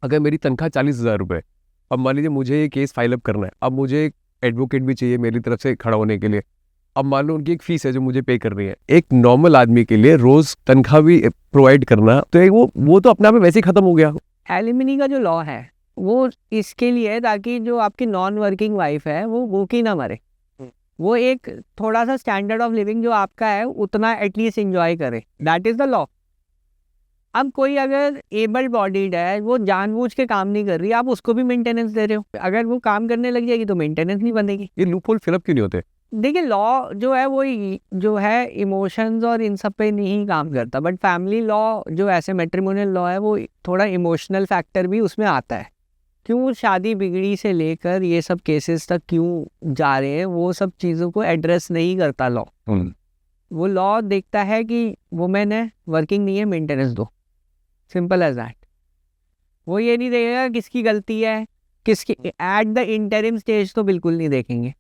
अगर मेरी तनख्वाह 40,000 रुपये, अब मान लीजिए मुझे ये केस फाइल अप करना है, अब मुझे एक एडवोकेट भी चाहिए मेरी तरफ से खड़ा होने के लिए। अब मान लो उनकी एक फीस है जो मुझे पे करनी है, एक नॉर्मल आदमी के लिए रोज तनख्वाह भी प्रोवाइड करना, तो एक वो तो अपने आप में वैसे ही खत्म हो गया। एलिमनी का जो लॉ है वो इसके लिए है ताकि जो आपकी नॉन वर्किंग वाइफ है वो भूखी ना मरे, वो एक थोड़ा सा स्टैंडर्ड ऑफ लिविंग जो आपका है उतना एटलीस्ट एंजॉय करे, दैट इज द लॉ। अब कोई अगर एबल बॉडीड है, वो जानबूझ के काम नहीं कर रही, आप उसको भी मेंटेनेंस दे रहे हो, अगर वो काम करने लग जाएगी तो मेंटेनेंस नहीं बनेगी। ये लूप होल फिलअप क्यों नहीं होते? देखिए लॉ जो है वो जो है इमोशंस और इन सब पे नहीं काम करता, बट फैमिली लॉ जो ऐसे मैट्रिमोनियल लॉ है वो थोड़ा इमोशनल फैक्टर भी उसमें आता है। क्यों शादी बिगड़ी से लेकर ये सब केसेस तक क्यों जा रहे हैं, वो सब चीज़ों को एड्रेस नहीं करता लॉ। वो लॉ देखता है कि वुमेन है, वर्किंग नहीं है, मेंटेनेंस दो, सिंपल एज दैट। वो ये नहीं देखेगा किसकी गलती है, किसकी एट द इंटरिम स्टेज तो बिल्कुल नहीं देखेंगे।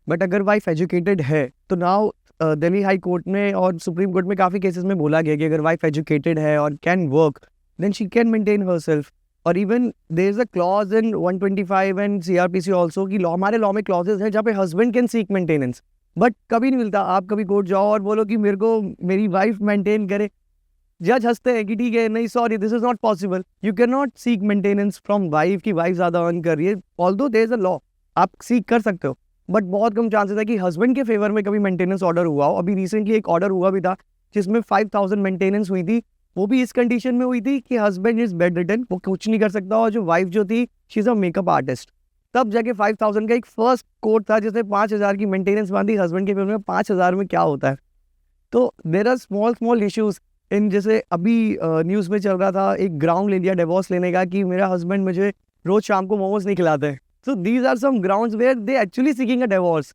बट अगर वाइफ एजुकेटेड है तो नाउ दिल्ली हाई कोर्ट में और सुप्रीम कोर्ट में काफ़ी केसेस में बोला गया कि अगर वाइफ एजुकेटेड है और can work then she can maintain herself. और even there is a clause in 125 and CrPC also कि लॉ, हमारे लॉ में क्लॉजेज है जहाँ पे husband can seek maintenance, but कभी नहीं मिलता। आप कभी कोर्ट जाओ और बोलो कि मेरे को मेरी वाइफ मेंटेन करे, जज हंसते हैं कि ठीक है, नहीं sorry this is not possible, you can not seek maintenance from wife की वाइफ ज़्यादा अर्न कर रही है। Although there is a law, आप सीक कर सकते हो, बट बहुत कम चांसेस है कि हस्बैंड के फेवर में कभी मेंटेनेंस ऑर्डर हुआ हो। अभी रिसेंटली एक ऑर्डर हुआ भी था जिसमें 5,000 मेंटेनेंस हुई थी, वो भी इस कंडीशन में हुई थी कि हस्बैंड इज बेड रिटन, वो कुछ नहीं कर सकता, और जो वाइफ जो थी she is a makeup artist. तब जाके 5,000 का एक फर्स्ट कोर्ट था जिसने 5,000 की मेंटेनेंस बांधी हस्बैंड के फेवर में। 5,000 में क्या होता है? तो there are small small issues in, जैसे अभी न्यूज़ में चल रहा था एक ग्राउंड ले लिया डिवोर्स लेने का कि मेरा हस्बैंड मुझे रोज शाम को मोमोज नहीं खिलाते। So these are some grounds where they actually seeking a divorce.